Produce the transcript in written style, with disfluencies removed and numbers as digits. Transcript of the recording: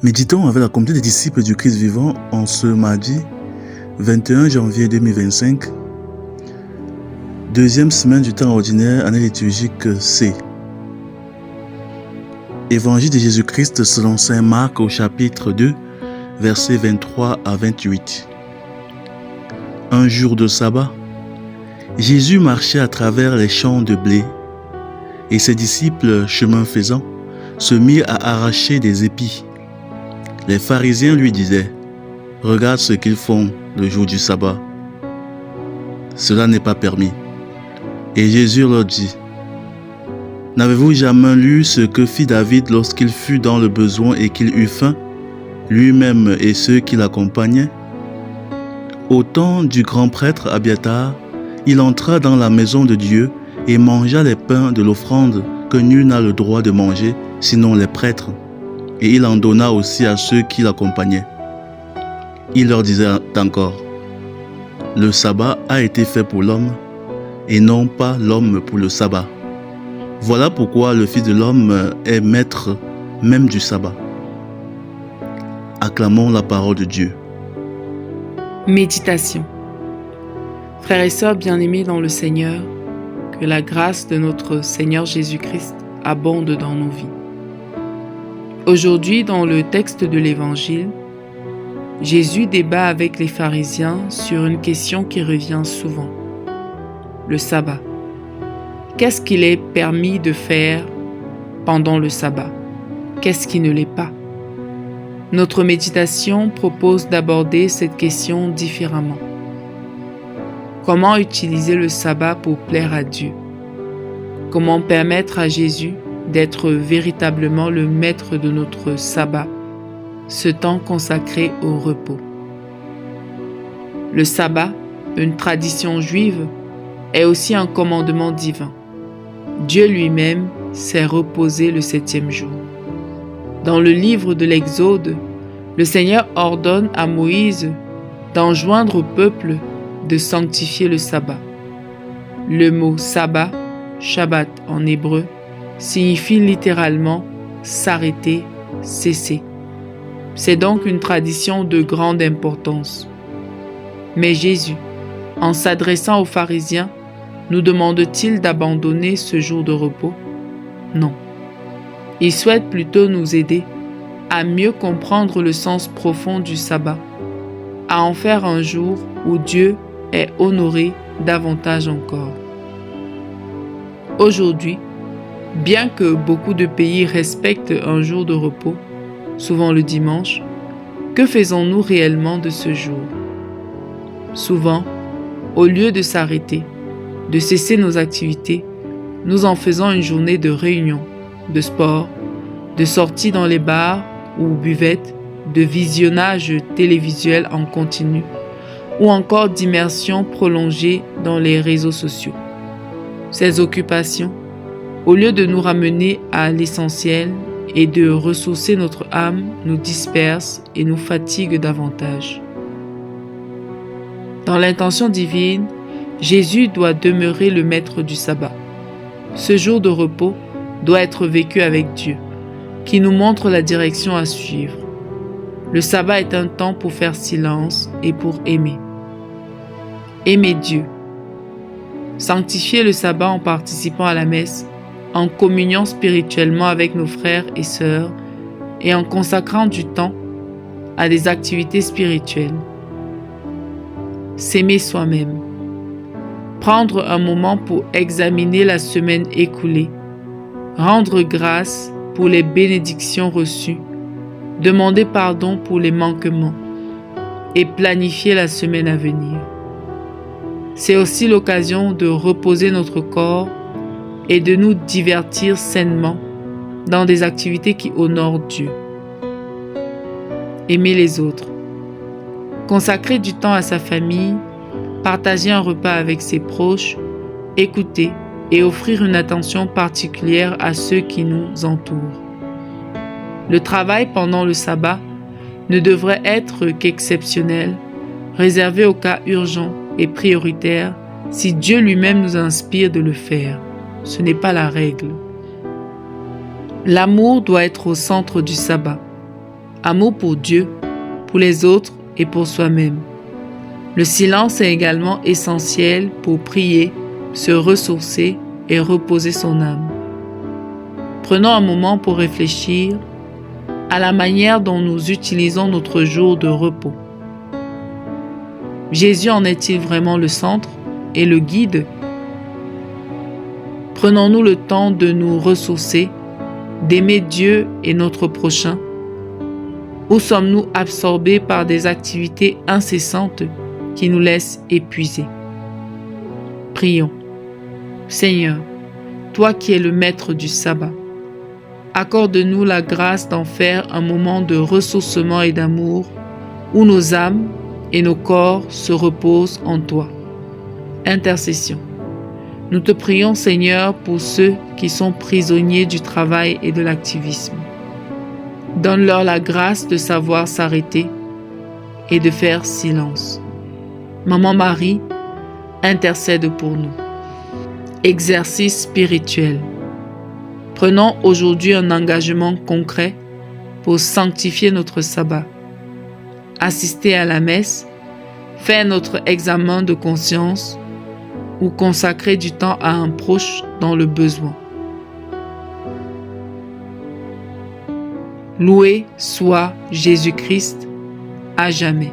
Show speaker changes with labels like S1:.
S1: Méditons avec la communauté des disciples du Christ vivant en ce mardi 21 janvier 2025, deuxième semaine du temps ordinaire, année liturgique C. Évangile de Jésus-Christ selon saint Marc au chapitre 2, versets 23 à 28. Un jour de sabbat, Jésus marchait à travers les champs de blé et ses disciples, chemin faisant, se mirent à arracher des épis. Les pharisiens lui disaient: « Regarde ce qu'ils font le jour du sabbat. Cela n'est pas permis. » Et Jésus leur dit: « N'avez-vous jamais lu ce que fit David lorsqu'il fut dans le besoin et qu'il eut faim, lui-même et ceux qui l'accompagnaient? Au temps du grand prêtre Abiatar, il entra dans la maison de Dieu et mangea les pains de l'offrande que nul n'a le droit de manger, sinon les prêtres. Et il en donna aussi à ceux qui l'accompagnaient. Il leur disait encore: « Le sabbat a été fait pour l'homme, et non pas l'homme pour le sabbat. Voilà pourquoi le Fils de l'homme est maître même du sabbat. » Acclamons la parole de Dieu.
S2: Méditation. Frères et sœurs bien-aimés dans le Seigneur, que la grâce de notre Seigneur Jésus-Christ abonde dans nos vies. Aujourd'hui, dans le texte de l'Évangile, Jésus débat avec les pharisiens sur une question qui revient souvent: le sabbat. Qu'est-ce qu'il est permis de faire pendant le sabbat? Qu'est-ce qui ne l'est pas? Notre méditation propose d'aborder cette question différemment. Comment utiliser le sabbat pour plaire à Dieu? Comment permettre à Jésus d'être véritablement le maître de notre sabbat, ce temps consacré au repos? Le sabbat, une tradition juive, est aussi un commandement divin. Dieu lui-même s'est reposé le 7e jour. Dans le livre de l'Exode, le Seigneur ordonne à Moïse d'enjoindre au peuple de sanctifier le sabbat. Le mot sabbat, Shabbat en hébreu, signifie littéralement s'arrêter, cesser. C'est donc une tradition de grande importance. Mais Jésus, en s'adressant aux pharisiens, nous demande-t-il d'abandonner ce jour de repos? Non. Il souhaite plutôt nous aider à mieux comprendre le sens profond du sabbat, à en faire un jour où Dieu est honoré davantage encore. Aujourd'hui, bien que beaucoup de pays respectent un jour de repos, souvent le dimanche, que faisons-nous réellement de ce jour? Souvent, au lieu de s'arrêter, de cesser nos activités, nous en faisons une journée de réunion, de sport, de sortie dans les bars ou buvettes, de visionnage télévisuel en continu, ou encore d'immersion prolongée dans les réseaux sociaux. Ces occupations, au lieu de nous ramener à l'essentiel et de ressourcer notre âme, nous dispersent et nous fatiguent davantage. Dans l'intention divine, Jésus doit demeurer le maître du sabbat. Ce jour de repos doit être vécu avec Dieu, qui nous montre la direction à suivre. Le sabbat est un temps pour faire silence et pour aimer. Aimer Dieu. Sanctifier le sabbat en participant à la messe, en communiant spirituellement avec nos frères et sœurs et en consacrant du temps à des activités spirituelles. S'aimer soi-même. Prendre un moment pour examiner la semaine écoulée, rendre grâce pour les bénédictions reçues, demander pardon pour les manquements et planifier la semaine à venir. C'est aussi l'occasion de reposer notre corps et de nous divertir sainement dans des activités qui honorent Dieu. Aimer les autres. Consacrer du temps à sa famille, partager un repas avec ses proches, écouter et offrir une attention particulière à ceux qui nous entourent. Le travail pendant le sabbat ne devrait être qu'exceptionnel, réservé aux cas urgents et prioritaires si Dieu lui-même nous inspire de le faire. Ce n'est pas la règle. L'amour doit être au centre du sabbat. amour pour Dieu, pour les autres et pour soi-même. Le silence est également essentiel pour prier, se ressourcer et reposer son âme. Prenons un moment pour réfléchir à la manière dont nous utilisons notre jour de repos. Jésus en est-il vraiment le centre et le guide? Prenons-nous le temps de nous ressourcer, d'aimer Dieu et notre prochain? Ou sommes-nous absorbés par des activités incessantes qui nous laissent épuisés? Prions. Seigneur, toi qui es le maître du sabbat, accorde-nous la grâce d'en faire un moment de ressourcement et d'amour où nos âmes et nos corps se reposent en toi. Intercession. Nous te prions, Seigneur, pour ceux qui sont prisonniers du travail et de l'activisme. Donne-leur la grâce de savoir s'arrêter et de faire silence. Maman Marie, intercède pour nous. Exercice spirituel. Prenons aujourd'hui un engagement concret pour sanctifier notre sabbat. Assister à la messe, faire notre examen de conscience ou consacrer du temps à un proche dans le besoin. Loué soit Jésus-Christ à jamais.